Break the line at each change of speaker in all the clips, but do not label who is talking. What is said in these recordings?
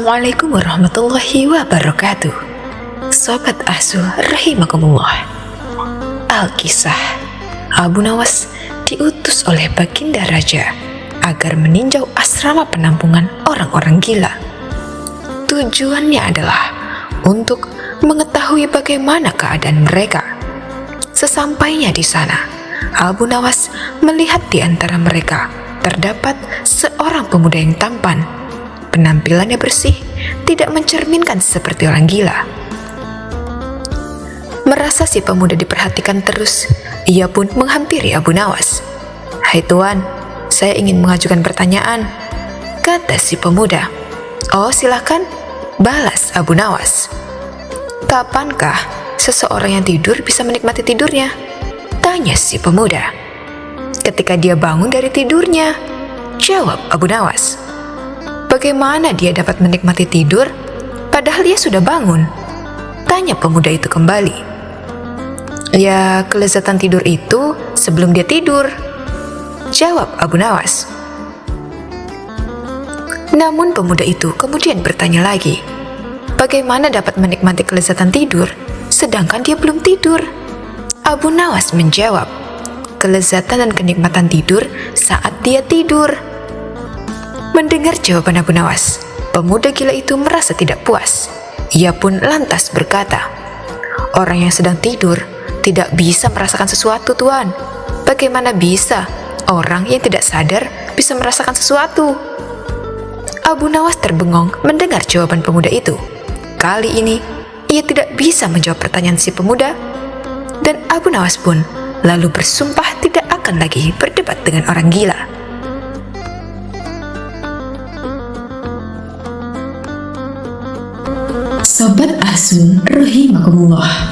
Assalamualaikum warahmatullahi wabarakatuh. Sobat Asu rahimakumullah. Alkisah, Abu Nawas diutus oleh Baginda Raja agar meninjau asrama penampungan orang-orang gila. Tujuannya adalah untuk mengetahui bagaimana keadaan mereka. Sesampainya di sana, Abu Nawas melihat di antara mereka terdapat seorang pemuda yang tampan. Penampilannya bersih, tidak mencerminkan seperti orang gila. Merasa si pemuda diperhatikan terus, ia pun menghampiri Abu Nawas. "Hai Tuan, saya ingin mengajukan pertanyaan," kata si pemuda. "Oh, silakan," balas Abu Nawas. "Kapankah seseorang yang tidur bisa menikmati tidurnya?" tanya si pemuda. "Ketika dia bangun dari tidurnya," jawab Abu Nawas. "Bagaimana dia dapat menikmati tidur padahal dia sudah bangun?" tanya pemuda itu kembali. "Ya, kelezatan tidur itu sebelum dia tidur," jawab Abu Nawas. Namun pemuda itu kemudian bertanya lagi, "Bagaimana dapat menikmati kelezatan tidur sedangkan dia belum tidur?" Abu Nawas menjawab, "Kelezatan dan kenikmatan tidur saat dia tidur." Mendengar jawaban Abu Nawas, pemuda gila itu merasa tidak puas. Ia pun lantas berkata, "Orang yang sedang tidur tidak bisa merasakan sesuatu, Tuan. Bagaimana bisa orang yang tidak sadar bisa merasakan sesuatu?" Abu Nawas terbengong mendengar jawaban pemuda itu. Kali ini, ia tidak bisa menjawab pertanyaan si pemuda, dan Abu Nawas pun lalu bersumpah tidak akan lagi berdebat dengan orang gila.
Sobat Asu rahimakumullah.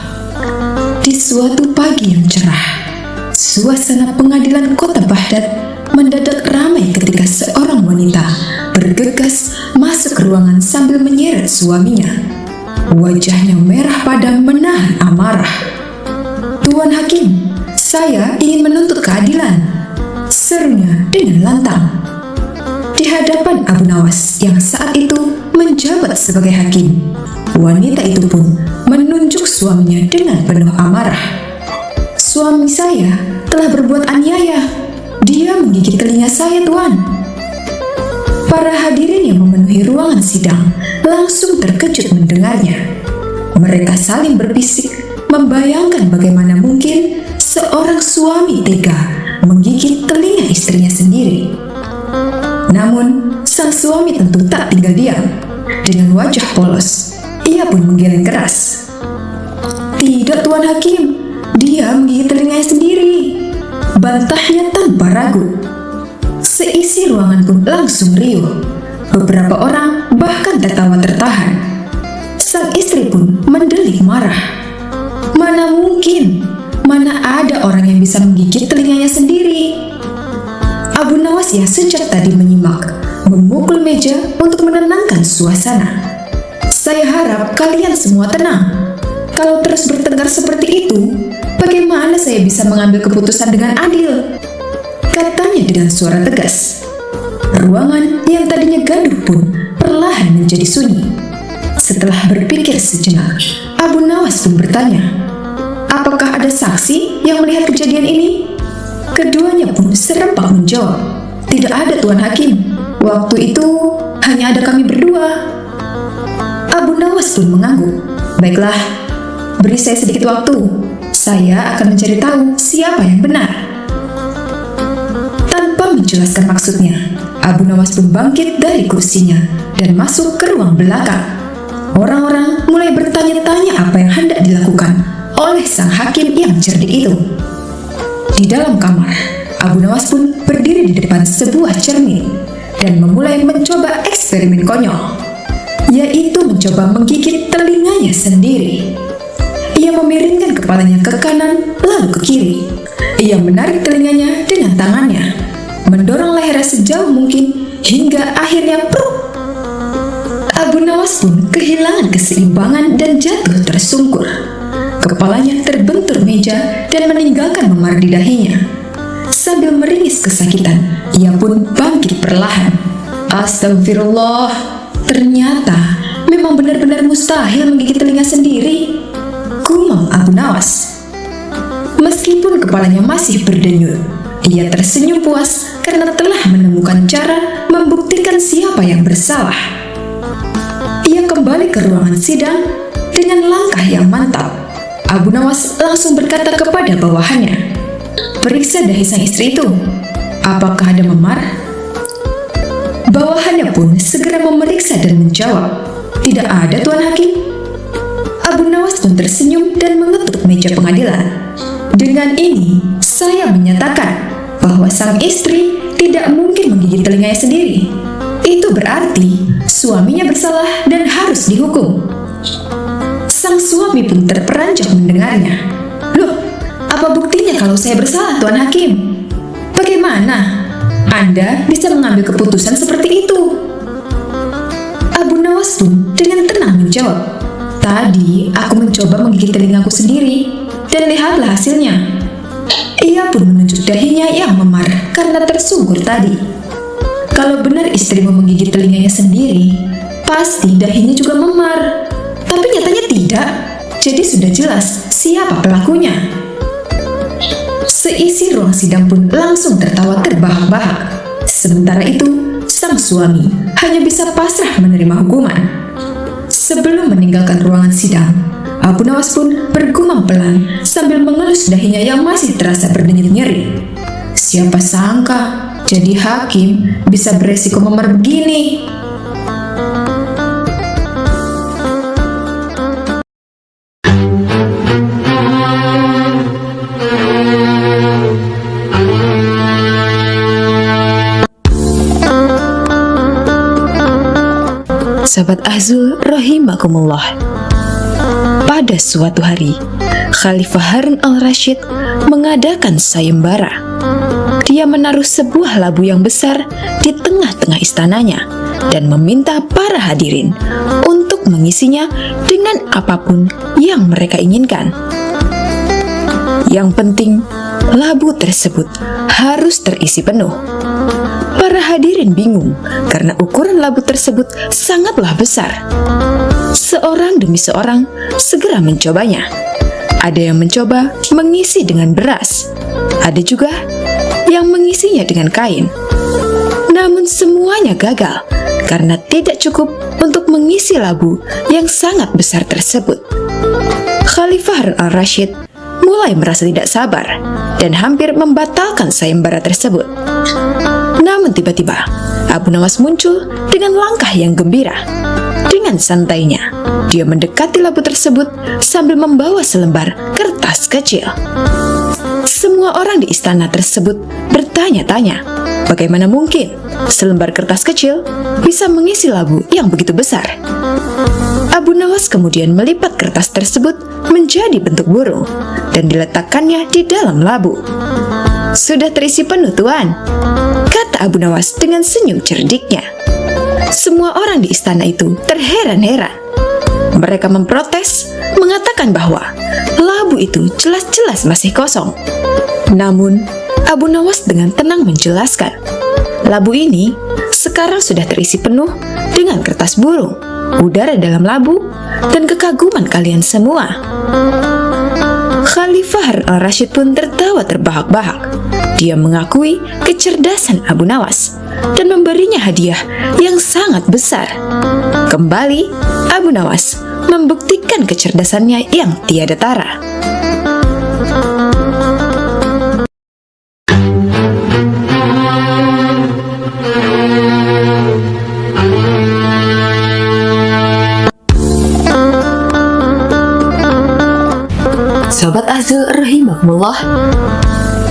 Di suatu pagi yang cerah, suasana pengadilan kota Baghdad mendadak ramai ketika seorang wanita bergegas masuk ke ruangan sambil menyeret suaminya. Wajahnya merah padam menahan amarah. "Tuan Hakim, saya ingin menuntut keadilan," serunya dengan lantang. Di hadapan Abu Nawas yang saat itu menjabat sebagai hakim, wanita itu pun menunjuk suaminya dengan penuh amarah. "Suami saya telah berbuat aniaya. Dia menggigit telinga saya, Tuan." Para hadirin yang memenuhi ruangan sidang langsung terkejut mendengarnya. Mereka saling berbisik, membayangkan bagaimana mungkin seorang suami tega menggigit telinga istrinya sendiri. Namun, sang suami tentu tak tinggal diam. Dengan wajah polos, ia pun menggeleng keras. "Tidak, Tuan Hakim, dia menggigit telinganya sendiri," bantahnya tanpa ragu. Seisi ruangan pun langsung riuh. Beberapa orang bahkan tertawa tertahan. Sang istri pun mendelik marah. "Mana mungkin, mana ada orang yang bisa menggigit telinganya sendiri?" Abu Nawas yang sejak tadi menyimak memukul meja untuk menenangkan suasana. "Saya harap kalian semua tenang. Kalau terus bertengkar seperti itu, bagaimana saya bisa mengambil keputusan dengan adil?" katanya dengan suara tegas. Ruangan yang tadinya gaduh pun perlahan menjadi sunyi. Setelah berpikir sejenak, Abu Nawas pun bertanya, "Apakah ada saksi yang melihat kejadian ini?" Keduanya pun serempak menjawab, "Tidak ada, Tuan Hakim. Waktu itu hanya ada kami berdua." Abu Nawas pun mengangguk. "Baiklah, beri saya sedikit waktu. Saya akan mencari tahu siapa yang benar." Tanpa menjelaskan maksudnya, Abu Nawas pun bangkit dari kursinya dan masuk ke ruang belakang. Orang-orang mulai bertanya-tanya apa yang hendak dilakukan oleh sang hakim yang cerdik itu. Di dalam kamar, Abu Nawas pun berdiri di depan sebuah cermin dan memulai mencoba eksperimen konyol, yaitu mencoba menggigit telinganya sendiri. Ia memiringkan kepalanya ke kanan lalu ke kiri. Ia menarik telinganya dengan tangannya, mendorong lehernya sejauh mungkin hingga akhirnya pluk. Abu Nawas pun kehilangan keseimbangan dan jatuh tersungkur. Kepalanya terbentur meja dan meninggalkan memar di dahinya. Sambil meringis kesakitan, ia pun bangkit perlahan. "Astagfirullah," Ternyata memang benar-benar mustahil menggigit telinga sendiri, gumam Abu Nawas. Meskipun kepalanya masih berdenyut, dia tersenyum puas karena telah menemukan cara membuktikan siapa yang bersalah. Ia kembali ke ruangan sidang dengan langkah yang mantap. Abu Nawas langsung berkata kepada bawahannya, "Periksa dahi sang istri itu. Apakah ada memar?" Bawahannya pun segera memeriksa dan menjawab, "Tidak ada, Tuan Hakim." Abu Nawas pun tersenyum dan mengetuk meja pengadilan. "Dengan ini, saya menyatakan bahwa sang istri tidak mungkin menggigit telinganya sendiri. Itu berarti suaminya bersalah dan harus dihukum." Sang suami pun terperanjat mendengarnya. "Loh, apa buktinya kalau saya bersalah, Tuan Hakim? Bagaimana Anda bisa mengambil keputusan seperti itu?" Abu Nawas pun dengan tenang menjawab, "Tadi aku mencoba menggigit telingaku sendiri, dan lihatlah hasilnya." Ia pun menunjuk dahinya yang memar karena tersungkur tadi. Kalau benar istrimu menggigit telinganya sendiri, pasti dahinya juga memar. Tapi nyatanya tidak, jadi sudah jelas siapa pelakunya. Seisi ruang sidang pun langsung tertawa terbahak-bahak. Sementara itu, sang suami hanya bisa pasrah menerima hukuman. Sebelum meninggalkan ruangan sidang, Abu Nawas pun bergumam pelan sambil mengelus dahinya yang masih terasa berdenyut nyeri. Siapa sangka jadi hakim bisa beresiko memar begini. Sahabat Azul rahimakumullah. Pada suatu hari, Khalifah Harun al-Rashid mengadakan sayembara. Dia menaruh sebuah labu yang besar di tengah-tengah istananya dan meminta para hadirin untuk mengisinya dengan apapun yang mereka inginkan. Yang penting, labu tersebut harus terisi penuh. Para hadirin bingung karena ukuran labu tersebut sangatlah besar. Seorang demi seorang segera mencobanya. Ada yang mencoba mengisi dengan beras, ada juga yang mengisinya dengan kain. Namun semuanya gagal karena tidak cukup untuk mengisi labu yang sangat besar tersebut. Khalifah Harun al-Rashid mulai merasa tidak sabar dan hampir membatalkan sayembara tersebut. Namun tiba-tiba, Abu Nawas muncul dengan langkah yang gembira. Dengan santainya, dia mendekati labu tersebut sambil membawa selembar kertas kecil. Semua orang di istana tersebut bertanya-tanya, bagaimana mungkin selembar kertas kecil bisa mengisi labu yang begitu besar. Abu Nawas kemudian melipat kertas tersebut menjadi bentuk burung dan diletakkannya di dalam labu. "Sudah terisi penuh, Tuan," kata Abu Nawas dengan senyum cerdiknya. Semua orang di istana itu terheran-heran. Mereka memprotes, mengatakan bahwa labu itu jelas-jelas masih kosong. Namun, Abu Nawas dengan tenang menjelaskan, labu ini sekarang sudah terisi penuh dengan kertas burung, udara dalam labu, dan kekaguman kalian semua. Khalifah Harun al-Rashid pun tertawa terbahak-bahak. Dia mengakui kecerdasan Abu Nawas dan memberinya hadiah yang sangat besar. Kembali, Abu Nawas membuktikan kecerdasannya yang tiada tara. Sobat Azul rahimakumullah,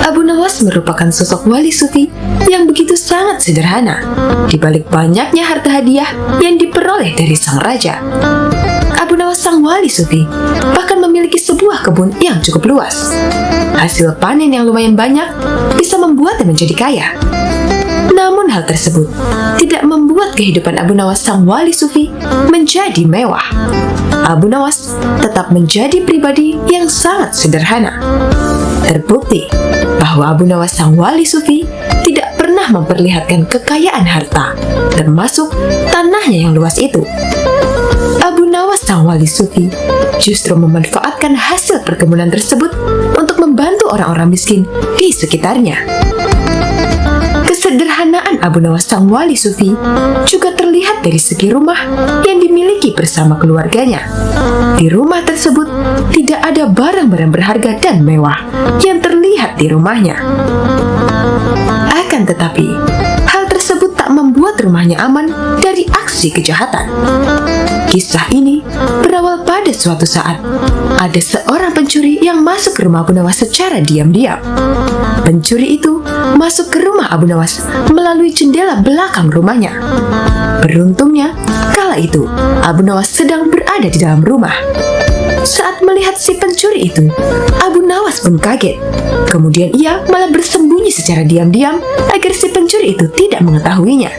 Abu Nawas merupakan sosok wali sufi yang begitu sangat sederhana di balik banyaknya harta hadiah yang diperoleh dari sang raja. Abu Nawas sang wali sufi bahkan memiliki sebuah kebun yang cukup luas. Hasil panen yang lumayan banyak bisa membuatnya menjadi kaya. Namun hal tersebut tidak membuat kehidupan Abu Nawas sang wali sufi menjadi mewah. Abu Nawas tetap menjadi pribadi yang sangat sederhana.
Terbukti bahwa Abu Nawas sang wali sufi tidak pernah memperlihatkan kekayaan harta, termasuk tanahnya yang luas itu. Abu Nawas sang wali sufi justru memanfaatkan hasil perkebunan tersebut untuk membantu orang-orang miskin di sekitarnya. Kesederhanaan Abu Nawas sang wali sufi juga terlihat dari segi rumah yang dimiliki bersama keluarganya. Di rumah tersebut tidak ada barang-barang berharga dan mewah yang terlihat di rumahnya. Akan tetapi, hal tersebut tak membuat rumahnya aman dari aksi kejahatan. Kisah ini berawal pada suatu saat ada seorang pencuri yang masuk ke rumah Abu Nawas secara diam-diam. Pencuri itu masuk ke rumah Abu Nawas melalui jendela belakang rumahnya. Beruntungnya, kala itu Abu Nawas sedang berada di dalam rumah. Saat melihat si pencuri itu, Abu Nawas pun kaget. Kemudian ia malah bersembunyi secara diam-diam agar si pencuri itu tidak mengetahuinya.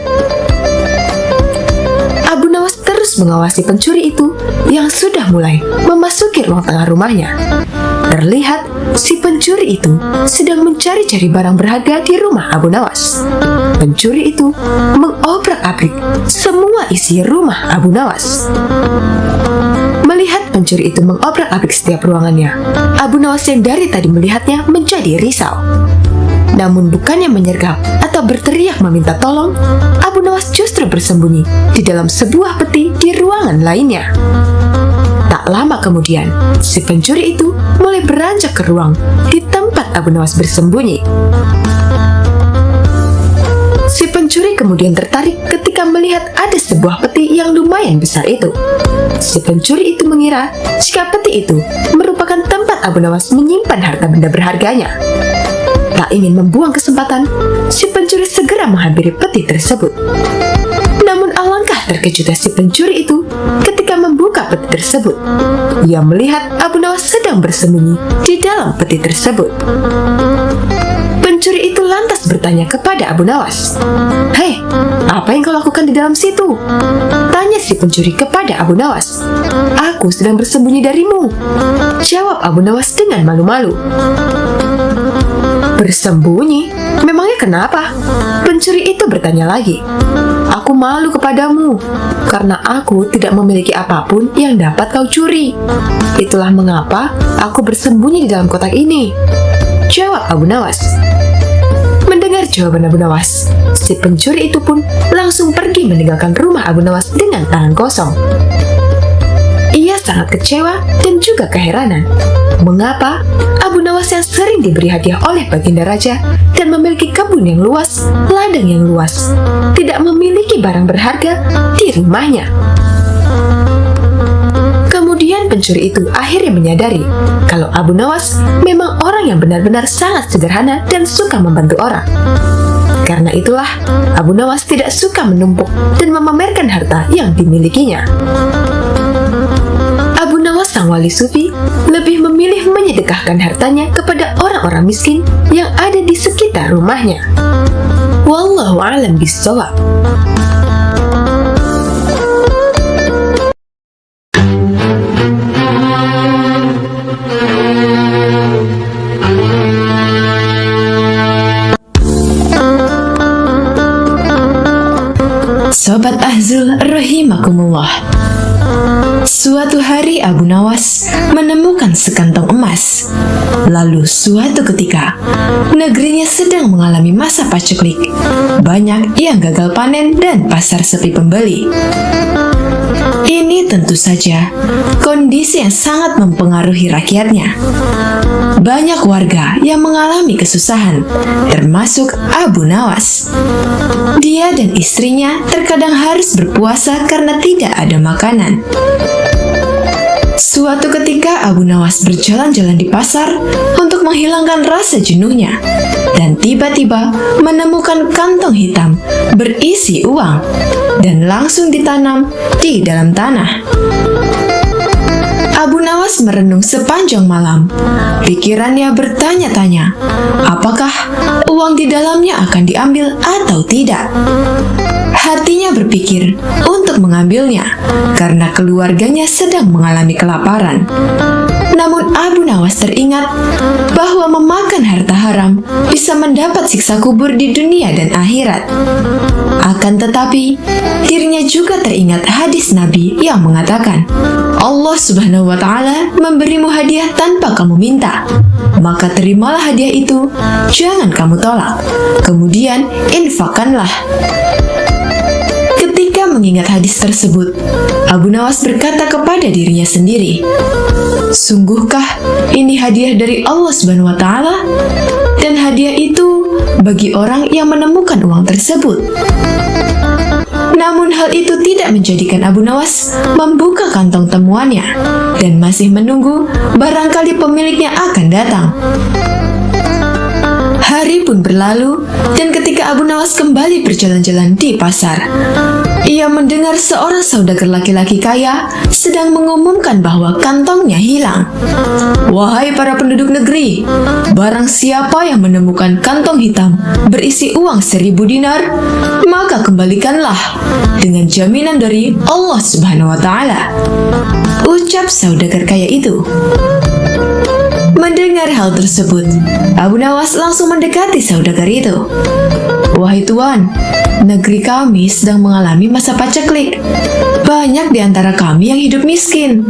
Abu Nawas terus mengawasi pencuri itu yang sudah mulai memasuki ruang tengah rumahnya. Terlihat si pencuri itu sedang mencari-cari barang berharga di rumah Abu Nawas. Pencuri itu mengobrak-abrik semua isi rumah Abu Nawas. Melihat pencuri itu mengobrak-abrik setiap ruangannya, Abu Nawas yang dari tadi melihatnya menjadi risau. Namun bukannya menyergap atau berteriak meminta tolong, Abu Nawas justru bersembunyi di dalam sebuah peti di ruangan lainnya. Tak lama kemudian, si pencuri itu mulai beranjak ke ruang di tempat Abu Nawas bersembunyi. Si pencuri kemudian tertarik ketika melihat ada sebuah peti yang lumayan besar itu. Si pencuri itu mengira jika peti itu merupakan tempat Abu Nawas menyimpan harta benda berharganya. Tak ingin membuang kesempatan, si pencuri segera menghampiri peti tersebut. Namun alangkah terkejutnya si pencuri itu ketika membuka peti tersebut. Ia melihat Abu Nawas sedang bersembunyi di dalam peti tersebut. Pencuri itu lantas bertanya kepada Abu Nawas, "Hei, apa yang kau lakukan di dalam situ?" Tanya si pencuri kepada Abu Nawas. "Aku sedang bersembunyi darimu," jawab Abu Nawas dengan malu-malu. "Bersembunyi? Memangnya kenapa?" Pencuri itu bertanya lagi. "Aku malu kepadamu, karena aku tidak memiliki apapun yang dapat kau curi. Itulah mengapa aku bersembunyi di dalam kotak ini," jawab Abu Nawas. Mendengar jawaban Abu Nawas, si pencuri itu pun langsung pergi meninggalkan rumah Abu Nawas dengan tangan kosong. Ia sangat kecewa dan juga keheranan. Mengapa Abu Nawas yang sering diberi hadiah oleh Baginda Raja dan memiliki kebun yang luas, ladang yang luas, tidak memiliki barang berharga di rumahnya? Kemudian pencuri itu akhirnya menyadari kalau Abu Nawas memang orang yang benar-benar sangat sederhana dan suka membantu orang. Karena itulah Abu Nawas tidak suka menumpuk dan memamerkan harta yang dimilikinya. Abu Nawas sang wali sufi lebih memilih menyedekahkan hartanya kepada orang-orang miskin yang ada di sekitar rumahnya. Wallahu a'lam bishawab.
Sobat Ahzul rahimakumullah. Suatu hari Abu Nawas menemukan sekantong emas. Lalu suatu ketika, negerinya sedang mengalami masa paceklik. Banyak yang gagal panen dan pasar sepi pembeli. Ini tentu saja kondisi yang sangat mempengaruhi rakyatnya. Banyak warga yang mengalami kesusahan, termasuk Abu Nawas. Dia dan istrinya terkadang harus berpuasa karena tidak ada makanan. Suatu ketika Abu Nawas berjalan-jalan di pasar untuk menghilangkan rasa jenuhnya dan tiba-tiba menemukan kantong hitam berisi uang dan langsung ditanam di dalam tanah. Abu Nawas merenung sepanjang malam. Pikirannya bertanya-tanya, apakah uang di dalamnya akan diambil atau tidak? Hatinya berpikir untuk mengambilnya karena keluarganya sedang mengalami kelaparan. Namun Abu Nawas teringat bahwa memakan harta haram bisa mendapat siksa kubur di dunia dan akhirat. Akan tetapi, dirinya juga teringat hadis Nabi yang mengatakan, Allah Subhanahu wa Ta'ala memberimu hadiah tanpa kamu minta. Maka terimalah hadiah itu, jangan kamu tolak. Kemudian infakkanlah. Ketika mengingat hadis tersebut, Abu Nawas berkata kepada dirinya sendiri, sungguhkah ini hadiah dari Allah Subhanahu wa Ta'ala? Dan hadiah itu bagi orang yang menemukan uang tersebut. Namun hal itu tidak menjadikan Abu Nawas membuka kantong temuannya dan masih menunggu barangkali pemiliknya akan datang. Hari pun berlalu, dan ketika Abu Nawas kembali berjalan-jalan di pasar, ia mendengar seorang saudagar laki-laki kaya sedang mengumumkan bahwa kantongnya hilang. Wahai para penduduk negeri, barang siapa yang menemukan kantong hitam berisi uang 1000 dinar, maka kembalikanlah dengan jaminan dari Allah Subhanahu wa Ta'ala. Ucap saudagar kaya itu. Mendengar hal tersebut, Abu Nawas langsung mendekati saudagar itu. Wahai Tuan, negeri kami sedang mengalami masa paceklik. Banyak di antara kami yang hidup miskin.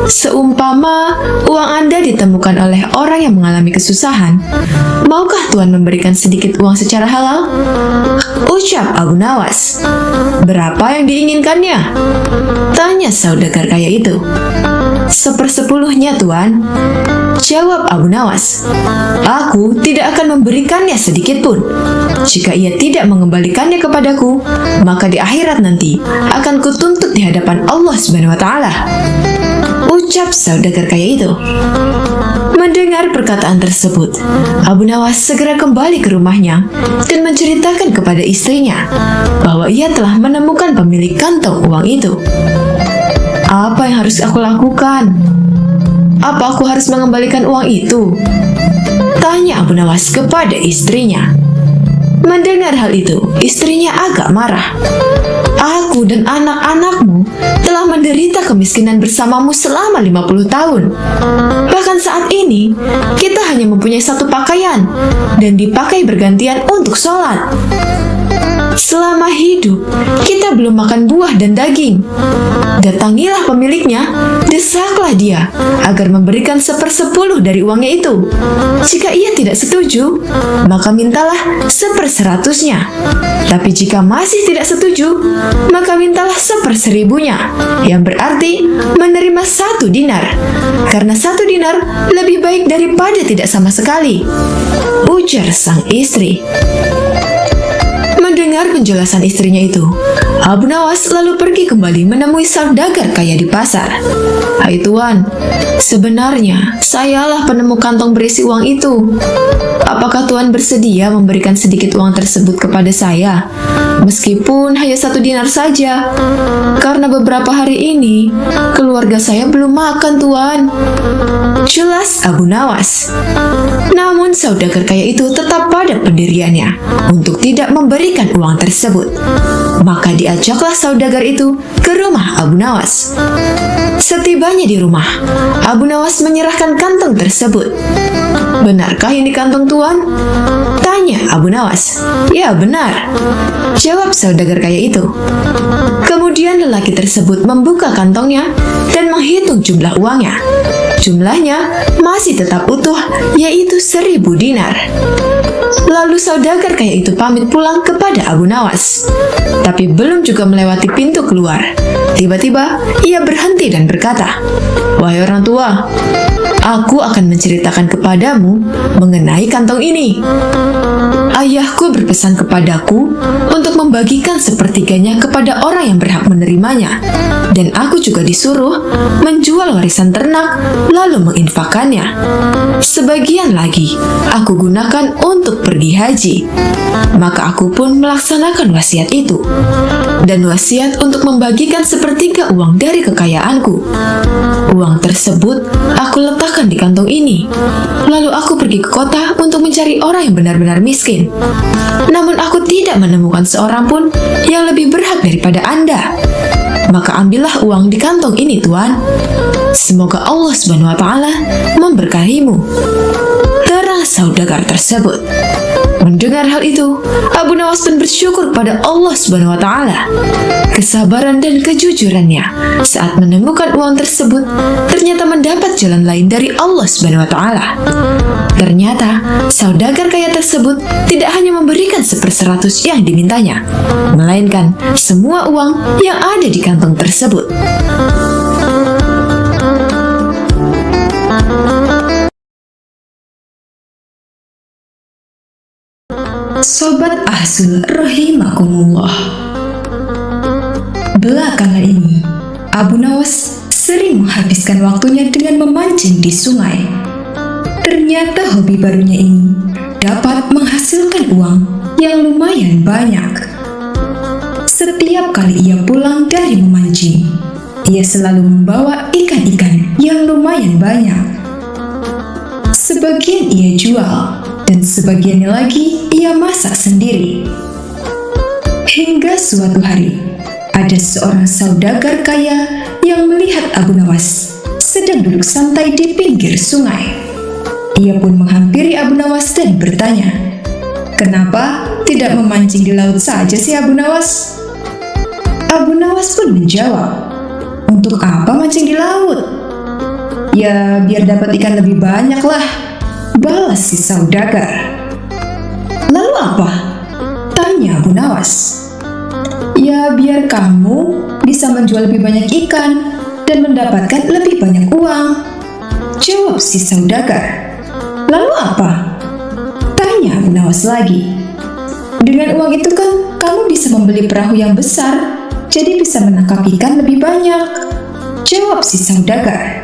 Seumpama uang Anda ditemukan oleh orang yang mengalami kesusahan, maukah Tuan memberikan sedikit uang secara halal? Ucap Abu Nawas. Berapa yang diinginkannya? Tanya saudagar kaya itu. 1/10-nya, Tuan. Jawab Abu Nawas. Aku tidak akan memberikannya sedikit pun. Jika ia tidak mengembalikannya kepadaku, maka di akhirat nanti akan kutuntut di hadapan Allah Subhanahu wa Ta'ala. Ucap saudagar kaya itu. Mendengar perkataan tersebut, Abu Nawas segera kembali ke rumahnya dan menceritakan kepada istrinya bahwa ia telah menemukan pemilik kantong uang itu. Apa yang harus aku lakukan? Apa aku harus mengembalikan uang itu? Tanya Abu Nawas kepada istrinya. Mendengar hal itu, istrinya agak marah. Aku dan anak-anakmu telah menderita kemiskinan bersamamu selama 50 tahun. Bahkan saat ini, kita hanya mempunyai satu pakaian dan dipakai bergantian untuk sholat. Selama hidup, kita belum makan buah dan daging. Datangilah pemiliknya, desaklah dia agar memberikan 1/10 dari uangnya itu. Jika ia tidak setuju, maka mintalah 1/100-nya. Tapi jika masih tidak setuju, maka mintalah 1/1000-nya, yang berarti menerima 1 dinar. Karena 1 dinar lebih baik daripada tidak sama sekali. Ujar sang istri. Mendengar penjelasan istrinya itu, Abu Nawas lalu pergi kembali menemui saudagar kaya di pasar. Hai Tuan, sebenarnya sayalah penemu kantong berisi uang itu. Apakah Tuan bersedia memberikan sedikit uang tersebut kepada saya? Meskipun hanya 1 dinar saja. Karena beberapa hari ini, keluarga saya belum makan, Tuan. Jelas Abu Nawas. Namun saudagar kaya itu tetap pada pendiriannya untuk tidak memberikan uang tersebut. Maka diajaklah saudagar itu ke rumah Abu Nawas. Setibanya di rumah, Abu Nawas menyerahkan kantong tersebut. Benarkah ini kantong Tuan? Tanya Abu Nawas. Ya benar, jawab saudagar kaya itu. Kemudian lelaki tersebut membuka kantongnya dan menghitung jumlah uangnya. Jumlahnya masih tetap utuh, yaitu 1000 dinar. Lalu saudagar kaya itu pamit pulang kepada Abu Nawas. Tapi belum juga melewati pintu keluar, tiba-tiba ia berhenti dan berkata, Wahai orang tua, aku akan menceritakan kepadamu mengenai kantong ini. Ayahku berpesan kepadaku untuk membagikan sepertiganya kepada orang yang berhak menerimanya. Dan aku juga disuruh menjual warisan ternak lalu menginfakkannya. Sebagian lagi aku gunakan untuk pergi haji. Maka aku pun melaksanakan wasiat itu. Dan wasiat untuk membagikan sepertiga uang dari kekayaanku. uang tersebut aku letakkan di kantong ini. Lalu aku pergi ke kota untuk mencari orang yang benar-benar miskin. Namun aku tidak menemukan seorang pun yang lebih berhak daripada Anda. Maka ambillah uang di kantong ini, Tuan. Semoga Allah Subhanahu wa Ta'ala memberkahimu. Terang saudagar tersebut. Mendengar hal itu, Abu Nawas pun bersyukur kepada Allah Subhanahu wa Ta'ala. Kesabaran dan kejujurannya saat menemukan uang tersebut ternyata mendapat jalan lain dari Allah Subhanahu wa Ta'ala. Ternyata saudagar kaya tersebut tidak hanya memberikan 1/100 yang dimintanya, melainkan semua uang yang ada di kantong tersebut. Sobat Ahsul rahimakumullah. Belakangan ini, Abu Nawas sering menghabiskan waktunya dengan memancing di sungai. Ternyata hobi barunya ini dapat menghasilkan uang yang lumayan banyak. Setiap kali ia pulang dari memancing, ia selalu membawa ikan-ikan yang lumayan banyak. Sebagian ia jual, dan sebagiannya lagi ia masak sendiri. Hingga suatu hari, ada seorang saudagar kaya yang melihat Abu Nawas sedang duduk santai di pinggir sungai. Ia pun menghampiri Abu Nawas dan bertanya, "Kenapa tidak memancing di laut saja sih, Abu Nawas?" Abu Nawas pun menjawab, "Untuk apa mancing di laut? Ya, biar dapat ikan lebih banyak lah," balas si saudagar. "Lalu apa?" tanya Abu Nawas. "Ya, biar kamu bisa menjual lebih banyak ikan dan mendapatkan lebih banyak uang," jawab si saudagar. "Lalu apa?" tanya Abu Nawas lagi. "Dengan uang itu kan kamu bisa membeli perahu yang besar, jadi bisa menangkap ikan lebih banyak," jawab si saudagar.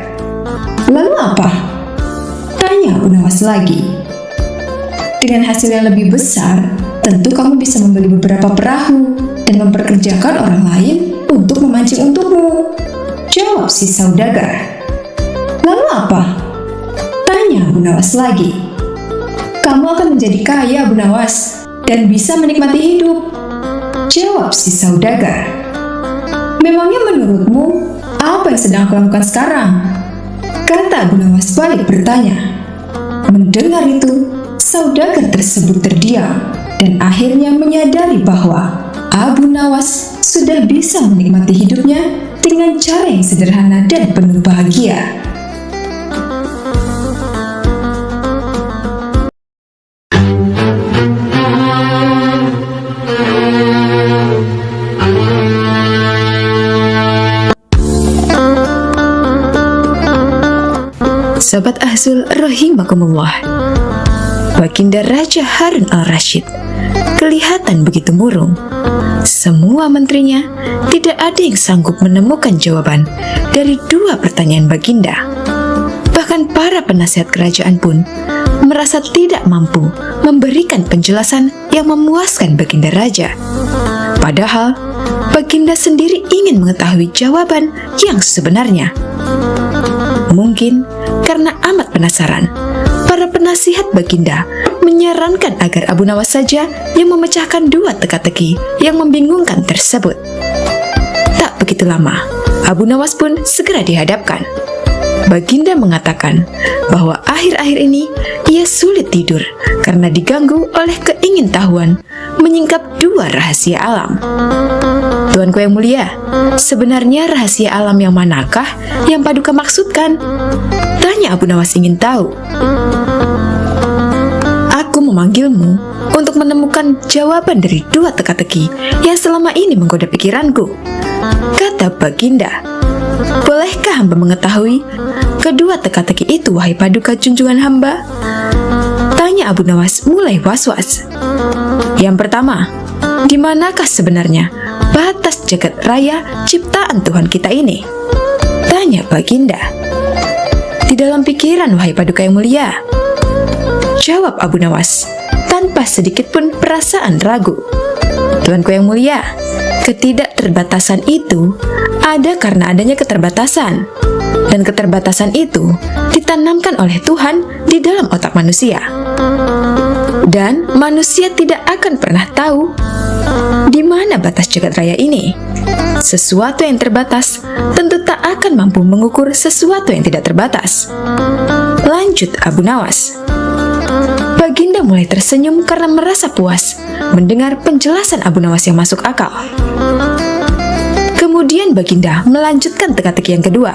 "Lalu apa?" tanya Abu Nawas lagi. "Dengan hasil yang lebih besar, tentu kamu bisa membeli beberapa perahu dan memperkerjakan orang lain untuk memancing untukmu," jawab si saudagar. "Lalu apa?" tanya Abu Nawas lagi. "Kamu akan menjadi kaya, Abu Nawas, dan bisa menikmati hidup," jawab si saudagar. "Memangnya menurutmu, apa yang sedang aku lakukan sekarang?" kata Abu Nawas balik bertanya. Mendengar itu, saudagar tersebut terdiam dan akhirnya menyadari bahwa Abu Nawas sudah bisa menikmati hidupnya dengan cara yang sederhana dan penuh bahagia. Sobat Ahsul rahimakumullah. Baginda Raja Harun al-Rashid kelihatan begitu murung. Semua menterinya tidak ada yang sanggup menemukan jawaban dari 2 pertanyaan Baginda. Bahkan para penasihat kerajaan pun merasa tidak mampu memberikan penjelasan yang memuaskan Baginda Raja. Padahal Baginda sendiri ingin mengetahui jawaban yang sebenarnya. Mungkin karena amat penasaran, para penasihat Baginda menyarankan agar Abu Nawas saja yang memecahkan 2 teka-teki yang membingungkan tersebut. Tak begitu lama, Abu Nawas pun segera dihadapkan. Baginda mengatakan bahwa akhir-akhir ini ia sulit tidur karena diganggu oleh keingintahuan menyingkap 2 rahasia alam. "Tuanku yang mulia, sebenarnya rahasia alam yang manakah yang Paduka maksudkan?" tanya Abu Nawas ingin tahu. "Aku memanggilmu untuk menemukan jawaban dari 2 teka-teki yang selama ini menggoda pikiranku," kata Baginda. "Bolehkah hamba mengetahui kedua teka-teki itu, wahai Paduka junjungan hamba?" tanya Abu Nawas mulai was-was. "Yang pertama, di manakah sebenarnya batas jagat raya ciptaan Tuhan kita ini?" tanya Baginda. "Di dalam pikiran, wahai Paduka yang mulia," jawab Abu Nawas tanpa sedikit pun perasaan ragu. "Tuanku yang mulia, ketidakterbatasan itu ada karena adanya keterbatasan. Dan keterbatasan itu ditanamkan oleh Tuhan di dalam otak manusia. Dan manusia tidak akan pernah tahu di mana batas jagat raya ini. Sesuatu yang terbatas tentu tak akan mampu mengukur sesuatu yang tidak terbatas. Lanjut Abu Nawas. Baginda mulai tersenyum karena merasa puas mendengar penjelasan Abu Nawas yang masuk akal. Kemudian Baginda melanjutkan teka-teki yang kedua.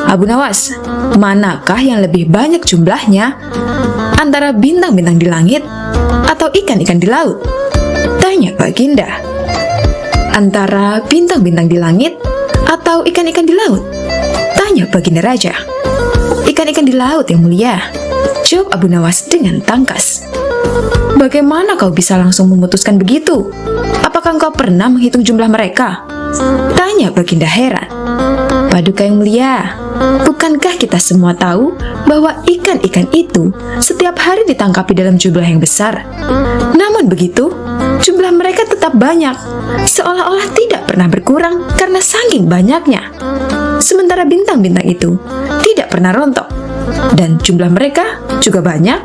Abu Nawas, manakah yang lebih banyak jumlahnya antara bintang-bintang di langit atau ikan-ikan di laut? Tanya Baginda. Antara bintang-bintang di langit atau ikan-ikan di laut? Tanya Baginda Raja. Ikan-ikan di laut yang mulia, jawab Abu Nawas dengan tangkas. Bagaimana kau bisa langsung memutuskan begitu? Apakah engkau pernah menghitung jumlah mereka? Tanya Baginda heran. Paduka yang mulia, bukankah kita semua tahu bahwa ikan-ikan itu setiap hari ditangkapi dalam jumlah yang besar? Namun begitu, jumlah mereka tetap banyak, seolah-olah tidak pernah berkurang karena saking banyaknya. Sementara bintang-bintang itu tidak pernah rontok, dan jumlah mereka juga banyak.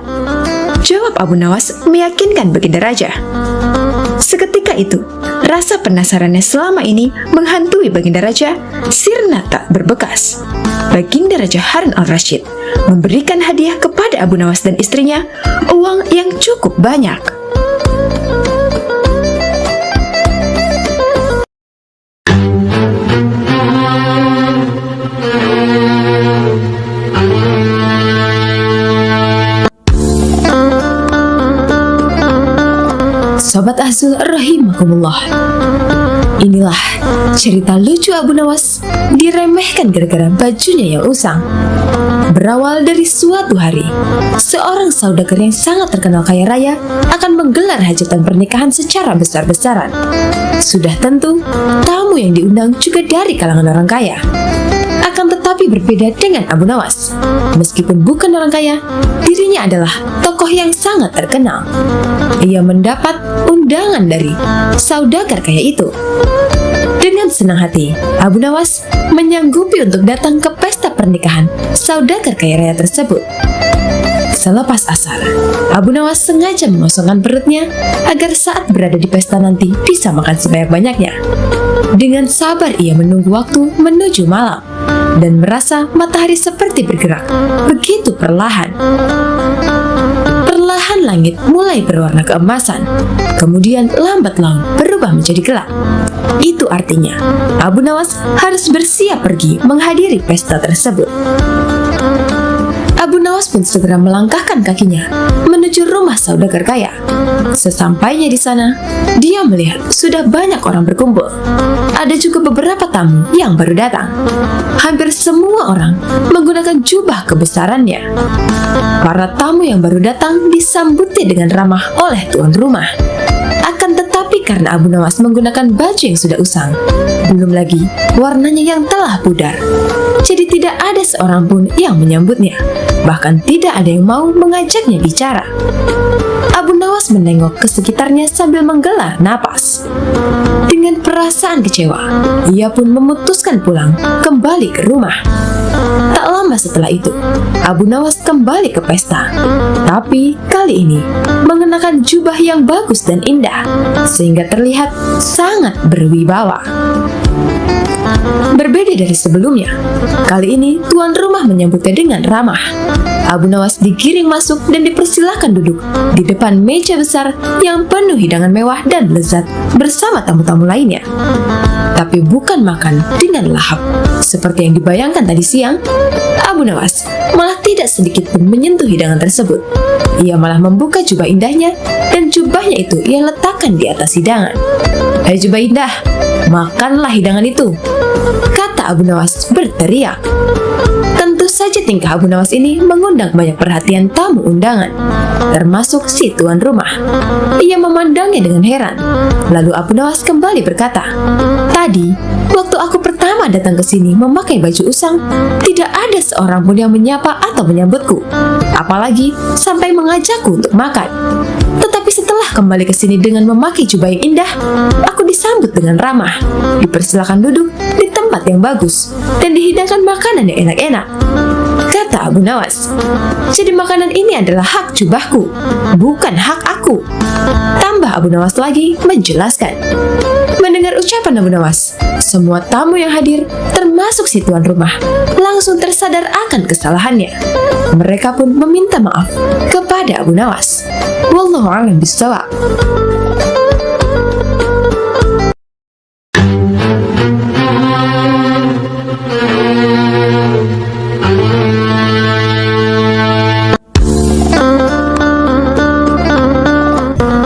Jawab Abu Nawas meyakinkan Baginda Raja. Seketika itu, rasa penasarannya selama ini menghantui Baginda Raja sirna tak berbekas. Baginda Raja Harun al-Rashid memberikan hadiah kepada Abu Nawas dan istrinya uang yang cukup banyak.
Sobat Azul rahimakumullah. Inilah cerita lucu Abu Nawas diremehkan gara-gara bajunya yang usang. Berawal dari suatu hari, seorang saudagar yang sangat terkenal kaya raya akan menggelar hajatan pernikahan secara besar-besaran. Sudah tentu, tamu yang diundang juga dari kalangan orang kaya. Akan tetapi berbeda dengan Abu Nawas. Meskipun bukan orang kaya, dirinya adalah tokoh yang sangat terkenal. Ia mendapat undangan dari saudagar kaya itu. Dengan senang hati, Abu Nawas menyanggupi untuk datang ke pesta pernikahan saudagar kaya raya tersebut. Selepas asar, Abu Nawas sengaja mengosongkan perutnya agar saat berada di pesta nanti bisa makan sebanyak-banyaknya. Dengan sabar ia menunggu waktu menuju malam dan merasa matahari seperti bergerak begitu perlahan. Perlahan langit mulai berwarna keemasan, kemudian lambat laun berubah menjadi gelap. Itu artinya Abu Nawas harus bersiap pergi menghadiri pesta tersebut. Abu Nawas pun segera melangkahkan kakinya menuju rumah saudagar kaya. Sesampainya di sana, dia melihat sudah banyak orang berkumpul. Ada juga beberapa tamu yang baru datang. Hampir semua orang menggunakan jubah kebesarannya. Para tamu yang baru datang disambutnya dengan ramah oleh tuan rumah. Akan tetapi karena Abu Nawas menggunakan baju yang sudah usang, belum lagi warnanya yang telah pudar, jadi tidak ada seorang pun yang menyambutnya. Bahkan tidak ada yang mau mengajaknya bicara. Abu Nawas menengok ke sekitarnya sambil menggelar napas. Dengan perasaan kecewa, ia pun memutuskan pulang kembali ke rumah. Tak lama setelah itu, Abu Nawas kembali ke pesta. Tapi kali ini mengenakan jubah yang bagus dan indah, sehingga terlihat sangat berwibawa. Berbeda dari sebelumnya, kali ini tuan rumah menyambutnya dengan ramah. Abu Nawas digiring masuk dan dipersilahkan duduk di depan meja besar yang penuh hidangan mewah dan lezat bersama tamu-tamu lainnya. Tapi bukan makan dengan lahap seperti yang dibayangkan tadi siang. Abu Nawas malah tidak sedikit pun menyentuh hidangan tersebut. Ia malah membuka jubah indahnya dan jubahnya itu ia letakkan di atas hidangan. "Hai jubah indah, makanlah hidangan itu," kata Abu Nawas berteriak. Tentu saja tingkah Abu Nawas ini mengundang banyak perhatian tamu undangan, termasuk si tuan rumah. Ia memandangnya dengan heran. Lalu Abu Nawas kembali berkata, "Tadi, waktu aku pertama datang ke sini memakai baju usang, tidak ada seorang pun yang menyapa atau menyambutku, apalagi sampai mengajakku untuk makan. Tetapi setelah kembali ke sini dengan memakai jubah yang indah, aku disambut dengan ramah, dipersilakan duduk di tempat tempat yang bagus dan dihidangkan makanan yang enak-enak. Kata Abu Nawas, jadi makanan ini adalah hak jubahku, bukan hak aku. Tambah Abu Nawas lagi menjelaskan. Mendengar ucapan Abu Nawas, semua tamu yang hadir, termasuk si tuan rumah, langsung tersadar akan kesalahannya. Mereka pun meminta maaf kepada Abu Nawas. Wallahu a'lam bishawab.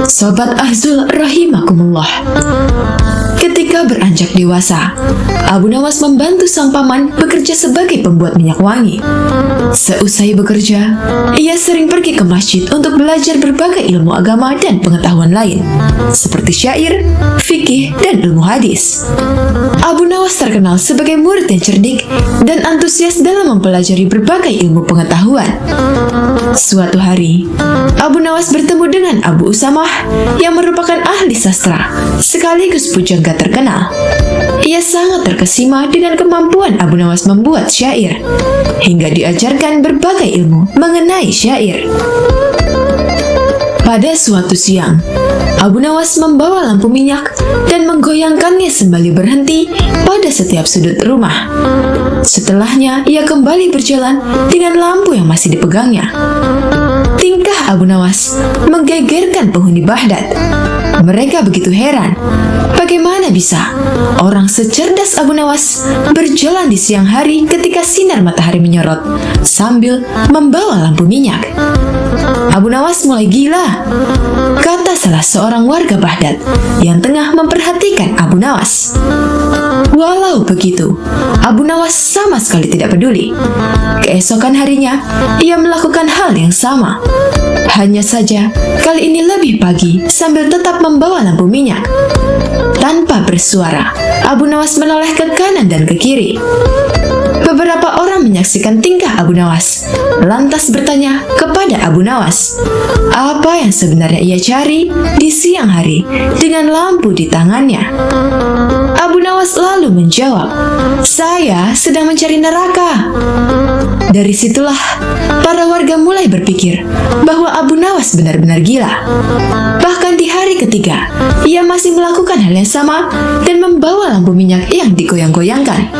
Sobat Ahzul rahimakumullah. Ketika beranjak dewasa, Abu Nawas membantu sang paman bekerja sebagai pembuat minyak wangi. Seusai bekerja, ia sering pergi ke masjid untuk belajar berbagai ilmu agama dan pengetahuan lain, seperti syair, fikih, dan ilmu hadis. Abu Nawas terkenal sebagai murid yang cerdik dan antusias dalam mempelajari berbagai ilmu pengetahuan. Suatu hari, Abu Nawas bertemu dengan Abu Usamah yang merupakan ahli sastra sekaligus pujangga terkenal. Ia sangat terkesima dengan kemampuan Abu Nawas membuat syair, hingga diajarkan berbagai ilmu mengenai syair. Pada suatu siang, Abu Nawas membawa lampu minyak dan menggoyangkannya sembari berhenti pada setiap sudut rumah. Setelahnya, ia kembali berjalan dengan lampu yang masih dipegangnya. Tingkah Abu Nawas menggegerkan penghuni Baghdad. Mereka begitu heran, bagaimana bisa orang secerdas Abu Nawas berjalan di siang hari ketika sinar matahari menyorot sambil membawa lampu minyak. Abu Nawas mulai gila, kata salah seorang warga Baghdad yang tengah memperhatikan Abu Nawas. Walau begitu, Abu Nawas sama sekali tidak peduli. Keesokan harinya, ia melakukan hal yang sama. Hanya saja, kali ini lebih pagi sambil tetap membawa lampu minyak. Tanpa bersuara, Abu Nawas menoleh ke kanan dan ke kiri. Beberapa orang menyaksikan tingkah Abu Nawas, lantas bertanya kepada Abu Nawas, apa yang sebenarnya ia cari di siang hari dengan lampu di tangannya. Abu Nawas lalu menjawab, saya sedang mencari neraka. Dari situlah para warga mulai berpikir bahwa Abu Nawas benar-benar gila. Bahkan di hari ketiga, ia masih melakukan hal yang sama dan membawa lampu minyak yang digoyang-goyangkan.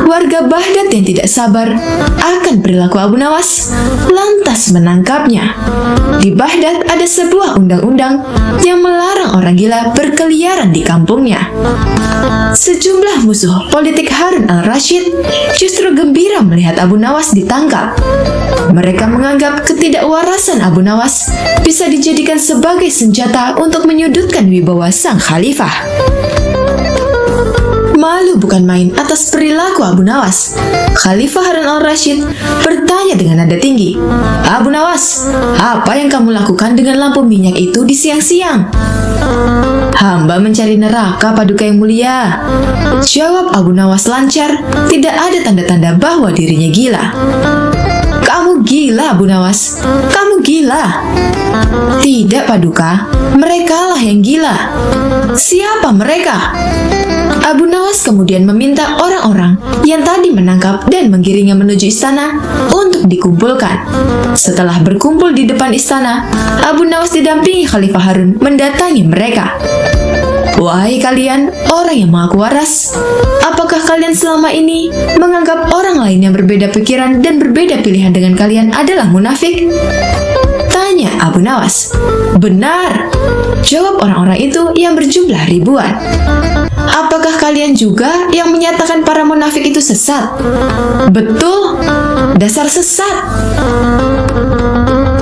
Warga Baghdad yang tidak sabar akan perilaku Abu Nawas lantas menangkapnya. Di Baghdad ada sebuah undang-undang yang melarang orang gila berkeliaran di kampungnya. Sejumlah musuh politik Harun al-Rashid justru gembira melihat Abu Nawas ditangkap. Mereka menganggap ketidakwarasan Abu Nawas bisa dijadikan sebagai senjata untuk menyudutkan wibawa sang khalifah. Malu bukan main atas perilaku Abu Nawas. Khalifah Harun al-Rashid bertanya dengan nada tinggi, Abu Nawas, apa yang kamu lakukan dengan lampu minyak itu di siang-siang? Hamba mencari neraka paduka yang mulia. Jawab Abu Nawas lancar, tidak ada tanda-tanda bahwa dirinya gila. Kamu gila, Abu Nawas. Kamu gila. Tidak, paduka. Merekalah yang gila. Siapa mereka? Abu Nawas kemudian meminta orang-orang yang tadi menangkap dan menggiringnya menuju istana untuk dikumpulkan. Setelah berkumpul di depan istana, Abu Nawas didampingi Khalifah Harun mendatangi mereka. Wahai kalian, orang yang mengaku waras, apakah kalian selama ini menganggap orang lain yang berbeda pikiran dan berbeda pilihan dengan kalian adalah munafik? Tanya Abu Nawas. Benar, jawab orang-orang itu yang berjumlah ribuan. Apakah kalian juga yang menyatakan para munafik itu sesat? Betul, dasar sesat.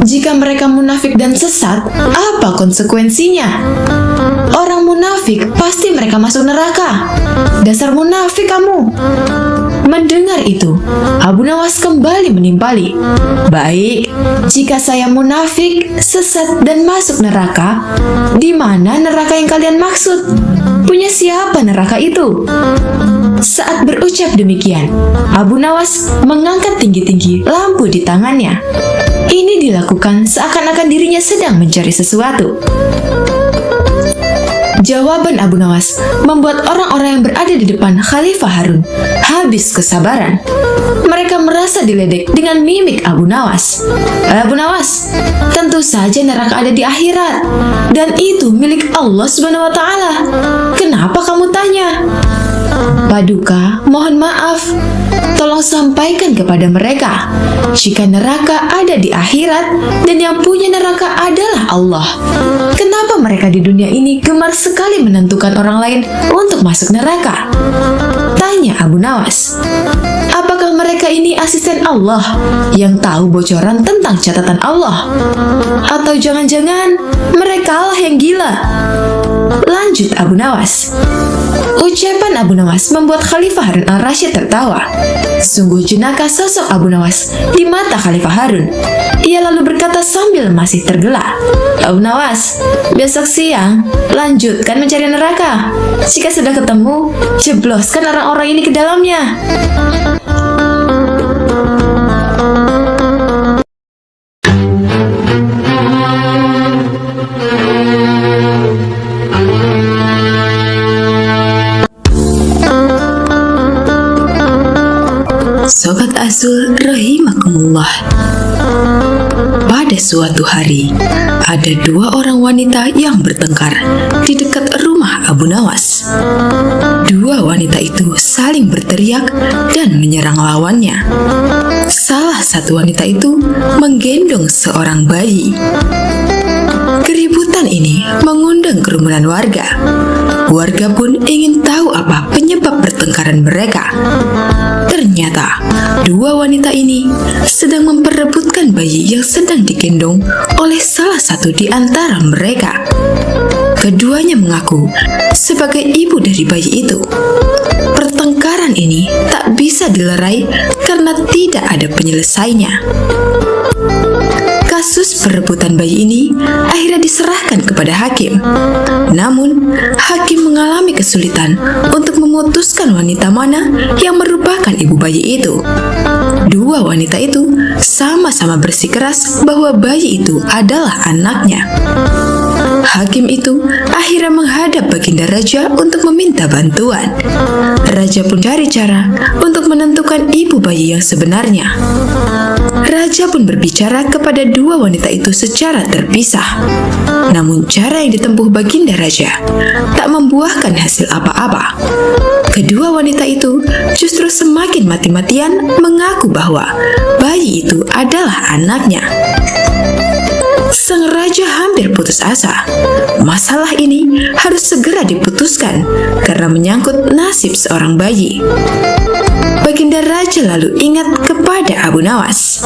Jika mereka munafik dan sesat, apa konsekuensinya? Orang munafik pasti mereka masuk neraka. Dasar munafik kamu. Mendengar itu, Abu Nawas kembali menimpali. Baik, jika saya munafik, sesat dan masuk neraka, di mana neraka yang kalian maksud? Punya siapa neraka itu? Saat berucap demikian, Abu Nawas mengangkat tinggi-tinggi lampu di tangannya. Ini dilakukan seakan-akan dirinya sedang mencari sesuatu. Jawaban Abu Nawas membuat orang-orang yang berada di depan Khalifah Harun habis kesabaran. Mereka merasa diledek dengan mimik Abu Nawas. Abu Nawas, tentu saja neraka ada di akhirat dan itu milik Allah Subhanahu wa Ta'ala. Kenapa kamu tanya? Paduka, mohon maaf. Tolong sampaikan kepada mereka jika neraka ada di akhirat dan yang punya neraka adalah Allah. Kenapa mereka di dunia ini gemar sekali menentukan orang lain untuk masuk neraka? Tanya Abu Nawas. Apakah mereka ini asisten Allah yang tahu bocoran tentang catatan Allah? Atau jangan-jangan mereka lah yang gila? Lanjut Abu Nawas. Ucapan Abu Nawas membuat Khalifah Harun al-Rasyid tertawa. Sungguh jenaka sosok Abu Nawas di mata Khalifah Harun. Ia lalu berkata sambil masih tergelak, Abu Nawas, besok siang lanjutkan mencari neraka. Jika sudah ketemu, jebloskan orang-orang ini ke dalamnya. Sobat Azul rahimakumullah. Pada suatu hari, ada dua orang wanita yang bertengkar di dekat rumah Abu Nawas. Dua wanita itu saling berteriak dan menyerang lawannya. Salah satu wanita itu menggendong seorang bayi. Keributan ini mengundang kerumunan warga. Warga pun ingin tahu apa penyebab pertengkaran mereka. Ternyata, dua wanita ini sedang memperebutkan bayi yang sedang digendong oleh salah satu di antara mereka. Keduanya mengaku sebagai ibu dari bayi itu. Pertengkaran ini tak bisa dilerai karena tidak ada penyelesainya. Kasus perebutan bayi ini akhirnya diserahkan kepada hakim. Namun, hakim mengalami kesulitan untuk memutuskan wanita mana yang merupakan ibu bayi itu. Dua wanita itu sama-sama bersikeras bahwa bayi itu adalah anaknya. Hakim itu akhirnya menghadap Baginda Raja untuk meminta bantuan. Raja pun cari cara untuk menentukan ibu bayi yang sebenarnya. Raja pun berbicara kepada dua wanita itu secara terpisah. Namun cara yang ditempuh Baginda Raja tak membuahkan hasil apa-apa. Kedua wanita itu justru semakin mati-matian mengaku bahwa bayi itu adalah anaknya. Sang raja hampir putus asa. Masalah ini harus segera diputuskan karena menyangkut nasib seorang bayi. Baginda Raja lalu ingat kepada Abu Nawas.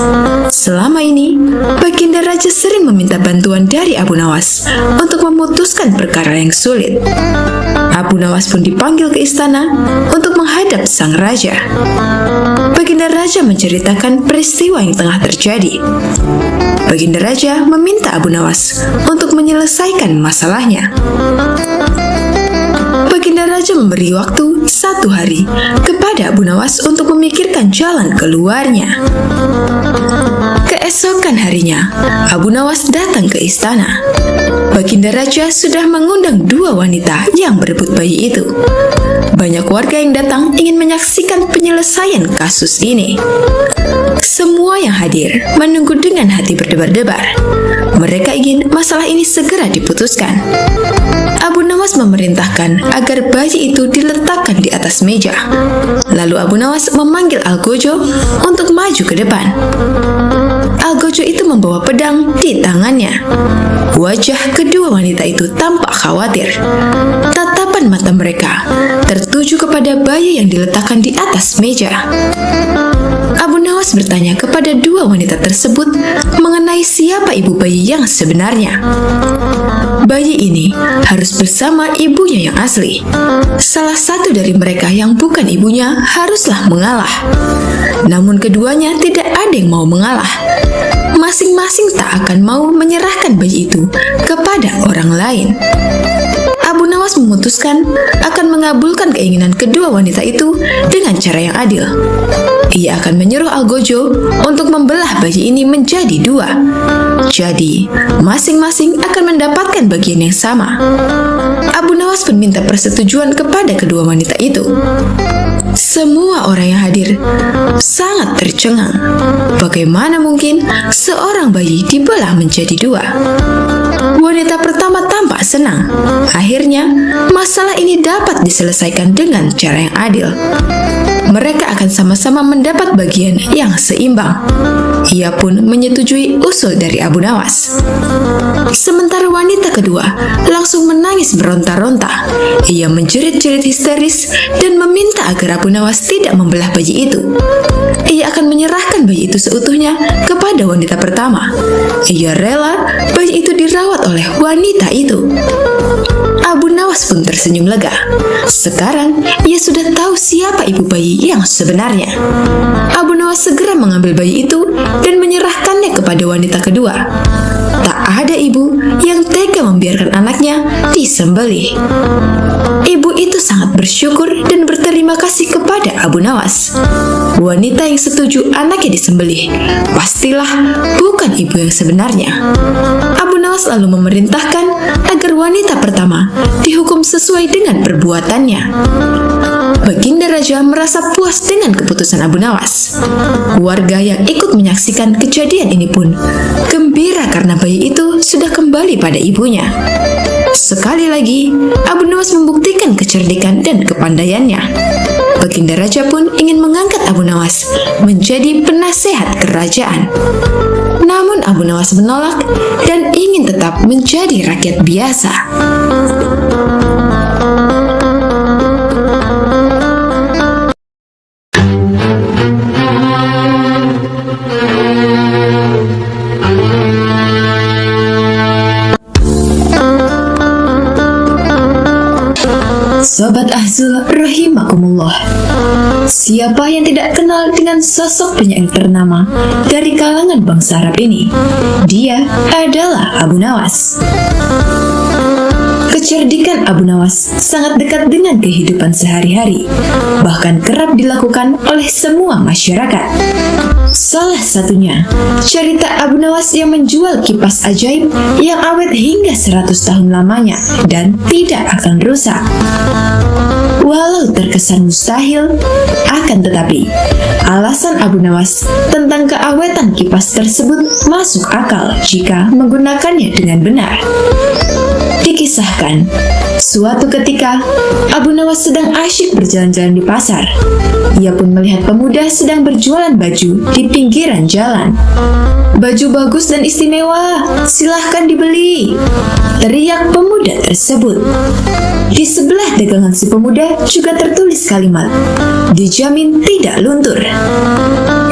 Selama ini, Baginda Raja sering meminta bantuan dari Abu Nawas untuk memutuskan perkara yang sulit. Abu Nawas pun dipanggil ke istana untuk menghadap sang raja. Baginda Raja menceritakan peristiwa yang tengah terjadi. Baginda Raja meminta Abu Nawas untuk menyelesaikan masalahnya. Baginda Raja memberi waktu 1 hari kepada Abu Nawas untuk memikirkan jalan keluarnya. Keesokan harinya, Abu Nawas datang ke istana. Baginda Raja sudah mengundang dua wanita yang berebut bayi itu. Banyak warga yang datang ingin menyaksikan penyelesaian kasus ini. Semua yang hadir menunggu dengan hati berdebar-debar. Mereka ingin masalah ini segera diputuskan. Abu Nawas memerintahkan agar bayi itu diletakkan di atas meja. Lalu Abu Nawas memanggil Algojo untuk maju ke depan. Algojo itu membawa pedang di tangannya. Wajah kedua wanita itu tampak khawatir. Tatapan mata mereka tertuju kepada bayi yang diletakkan di atas meja. Abu Nawas bertanya kepada dua wanita tersebut mengenai siapa ibu bayi yang sebenarnya. Bayi ini harus bersama ibunya yang asli. Salah satu dari mereka yang bukan ibunya haruslah mengalah. Namun keduanya tidak ada yang mau mengalah. Masing-masing tak akan mau menyerahkan bayi itu kepada orang lain. Abu Nawas Nawas memutuskan akan mengabulkan keinginan kedua wanita itu dengan cara yang adil. Ia akan menyuruh Algojo untuk membelah bayi ini menjadi dua. Jadi, masing-masing akan mendapatkan bagian yang sama. Abu Nawas pun minta persetujuan kepada kedua wanita itu. Semua orang yang hadir sangat tercengang. Bagaimana mungkin seorang bayi dibelah menjadi dua? Wanita pertama tampak senang. Akhirnya, masalah ini dapat diselesaikan dengan cara yang adil. Mereka akan sama-sama mendapat bagian yang seimbang. Ia pun menyetujui usul dari Abu Nawas. Sementara wanita kedua langsung menangis meronta-ronta. Ia menjerit-jerit histeris dan meminta agar Abu Nawas tidak membelah bayi itu. Ia akan menyerahkan bayi itu seutuhnya kepada wanita pertama. Ia rela bayi itu dirawat oleh wanita itu. Abu Nawas pun tersenyum lega. Sekarang ia sudah tahu siapa ibu bayi yang sebenarnya. Abu Nawas segera mengambil bayi itu dan menyerahkannya kepada wanita kedua. Tak ada ibu yang tega membiarkan anaknya disembelih. Ibu itu sangat bersyukur dan berterima kasih kepada Abu Nawas. Wanita yang setuju anaknya disembelih pastilah bukan ibu yang sebenarnya. Abu Nawas lalu memerintahkan agar wanita pertama dihukum sesuai dengan perbuatannya. Baginda Raja merasa puas dengan keputusan Abu Nawas. Warga yang ikut menyaksikan kejadian ini pun gembira karena bayi itu sudah kembali pada ibunya. Sekali lagi, Abu Nawas membuktikan kecerdikan dan kepandaiannya. Baginda Raja pun ingin mengangkat Abu Nawas menjadi penasehat kerajaan. Namun Abu Nawas menolak dan ingin tetap menjadi rakyat biasa. Sobat Ahzul rahimakumullah. Siapa yang tidak kenal dengan sosok penyair ternama dari kalangan bangsa Arab ini? Dia adalah Abu Nawas. Kecerdikan Abu Nawas sangat dekat dengan kehidupan sehari-hari, bahkan kerap dilakukan oleh semua masyarakat. Salah satunya, cerita Abu Nawas yang menjual kipas ajaib yang awet hingga 100 tahun lamanya dan tidak akan rusak. Walau terkesan mustahil, akan tetapi, alasan Abu Nawas tentang keawetan kipas tersebut masuk akal jika menggunakannya dengan benar. Dikisahkan, suatu ketika Abu Nawas sedang asyik berjalan-jalan di pasar. Ia pun melihat pemuda sedang berjualan baju di pinggiran jalan. "Baju bagus dan istimewa, silahkan dibeli," teriak pemuda tersebut. Di sebelah dagangan si pemuda juga tertulis kalimat, "Dijamin tidak luntur."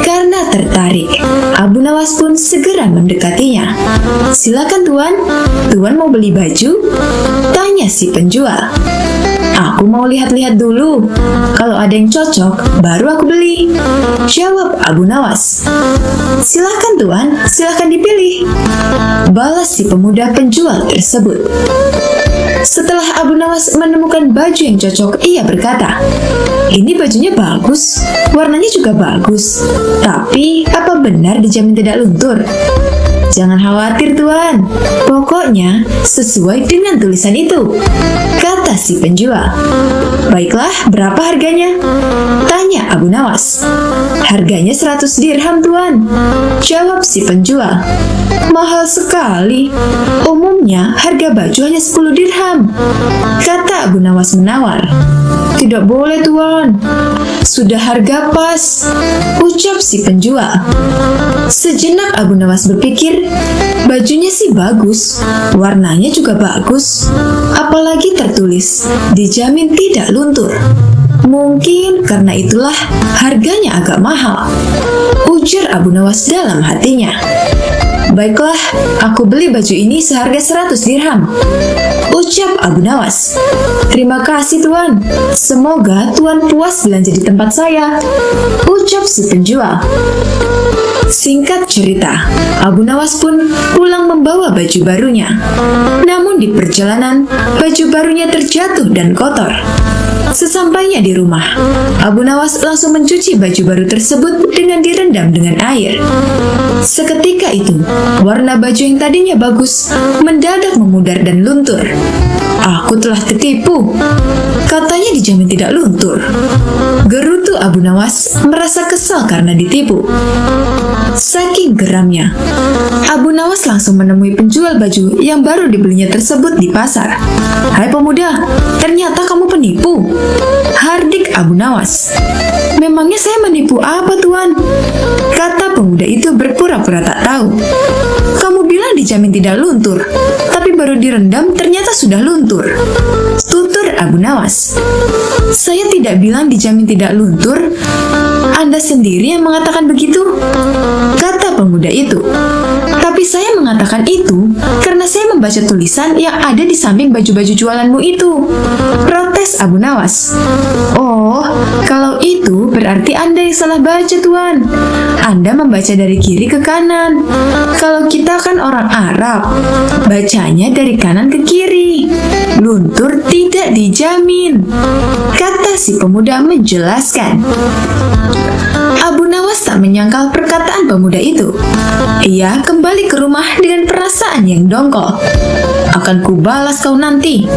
Karena tertarik, Abu Nawas pun segera mendekatinya. "Silakan tuan, tuan mau beli baju?" tanya si penjual. "Aku mau lihat-lihat dulu. Kalau ada yang cocok, baru aku beli," jawab Abu Nawas. "Silakan tuan, silakan dipilih," balas si pemuda penjual tersebut. Setelah Abu Nawas menemukan baju yang cocok, ia berkata, "Ini bajunya bagus, warnanya juga bagus. Tapi, apa benar dijamin tidak luntur?" "Jangan khawatir tuan, pokoknya sesuai dengan tulisan itu," kata si penjual. "Baiklah, berapa harganya?" tanya Abu Nawas. "Harganya 100 dirham tuan," jawab si penjual. "Mahal sekali, umumnya harga baju hanya 10 dirham," kata Abu Nawas menawar. "Tidak boleh tuan, sudah harga pas," ucap si penjual. Sejenak Abu Nawas berpikir, bajunya sih bagus, warnanya juga bagus, apalagi tertulis dijamin tidak luntur. Mungkin karena itulah harganya agak mahal, ujar Abu Nawas dalam hatinya. "Baiklah, aku beli baju ini seharga 100 dirham," ucap Abu Nawas. "Terima kasih tuan, semoga tuan puas belanja di tempat saya," ucap si penjual. Singkat cerita, Abu Nawas pun pulang membawa baju barunya. Namun di perjalanan, baju barunya terjatuh dan kotor. Sesampainya di rumah, Abu Nawas langsung mencuci baju baru tersebut dengan direndam dengan air. Seketika itu, warna baju yang tadinya bagus mendadak memudar dan luntur. "Aku telah tertipu," katanya dijamin tidak luntur. Gerutu Abu Nawas merasa kesal karena ditipu. Saking geramnya, Abu Nawas langsung menemui penjual baju yang baru dibelinya tersebut di pasar. "Hai pemuda, ternyata kamu penipu," hardik Abu Nawas. "Memangnya saya menipu apa, Tuan?" kata pemuda itu berpura-pura tak tahu. "Kamu bilang dijamin tidak luntur, tapi baru direndam ternyata sudah luntur," tutur Abu Nawas. "Saya tidak bilang dijamin tidak luntur. Anda sendiri yang mengatakan begitu," kata pemuda itu. "Tapi saya mengatakan itu karena saya membaca tulisan yang ada di samping baju-baju jualanmu itu," protes Abu Nawas. "Oh, kalau itu berarti Anda yang salah baca, Tuan. Anda membaca dari kiri ke kanan. Kalau kita kan orang Arab, bacanya dari kanan ke kiri. Luntur tidak dijamin," kata si pemuda menjelaskan. Abu Nawas tak menyangkal perkataan pemuda itu. Ia kembali ke rumah dengan perasaan yang dongkol. "Akan kubalas kau nanti,"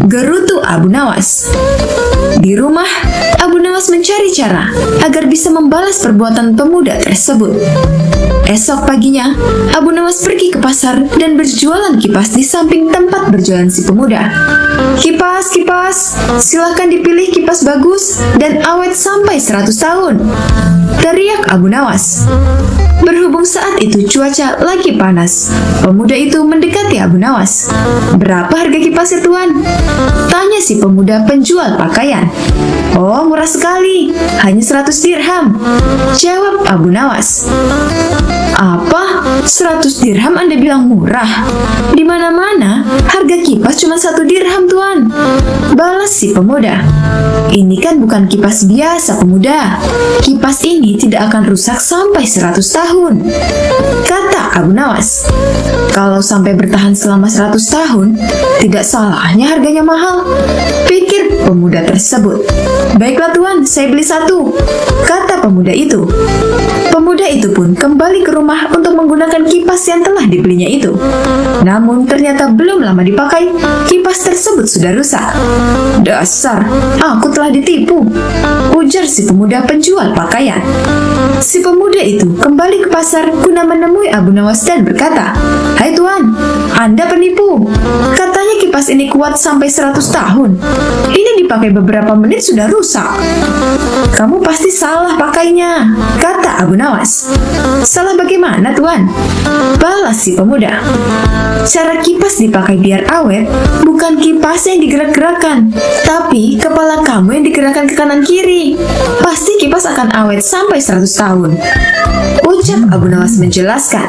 gerutu Abu Nawas. Di rumah, Abu Nawas mencari cara agar bisa membalas perbuatan pemuda tersebut. Esok paginya, Abu Nawas pergi ke pasar dan berjualan kipas di samping tempat berjualan si pemuda. "Kipas, kipas, silahkan dipilih kipas bagus dan awet sampai 100 tahun," teriak Abu Nawas. Berhubung saat itu cuaca lagi panas, pemuda itu mendekati Abu Nawas. "Berapa harga kipasnya, Tuan?" tanya si pemuda penjual pakaian. "Oh, murah sekali, hanya 100 dirham," jawab Abu Nawas. "Apa? 100 dirham Anda bilang murah? Di mana-mana harga kipas cuma 1 dirham, Tuan," balas si pemuda. "Ini kan bukan kipas biasa, pemuda. Kipas ini tidak akan rusak sampai 100 tahun," kata Abu Nawas. "Kalau sampai bertahan selama 100 tahun, tidak salahnya harganya mahal," pikir pemuda tersebut. "Baiklah, Tuan, saya beli 1," kata pemuda itu. Pemuda itu pun kembali ke rumah untuk menggunakan kipas yang telah dibelinya itu. Namun ternyata belum lama dipakai, kipas tersebut sudah rusak. "Dasar, aku telah ditipu," ujar si pemuda penjual pakaian. Si pemuda itu kembali ke pasar guna menemui Abu Nawas dan berkata, "Hai Tuan, Anda penipu. Katanya kipas ini kuat sampai 100 tahun. Ini dipakai beberapa menit sudah rusak." "Kamu pasti salah pakainya," kata Abu Nawas. "Salah bagaimana, Tuan?" balas si pemuda. "Cara kipas dipakai biar awet bukan kipas yang digerak-gerakkan, tapi kepala kamu yang digerakkan ke kanan kiri. Pasti kipas akan awet sampai 100 tahun," ucap Abu Nawas menjelaskan.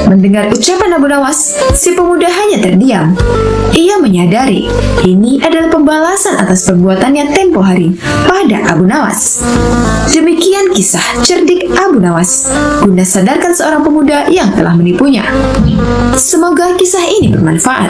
Mendengar ucapan Abu Nawas, si pemuda hanya terdiam. Ia menyadari ini adalah pembalasan atas perbuatannya tempo hari pada Abu Nawas. Demikian kisah cerdik Abu Nawas guna sadarkan seorang pemuda yang telah menipunya. Semoga kisah ini bermanfaat.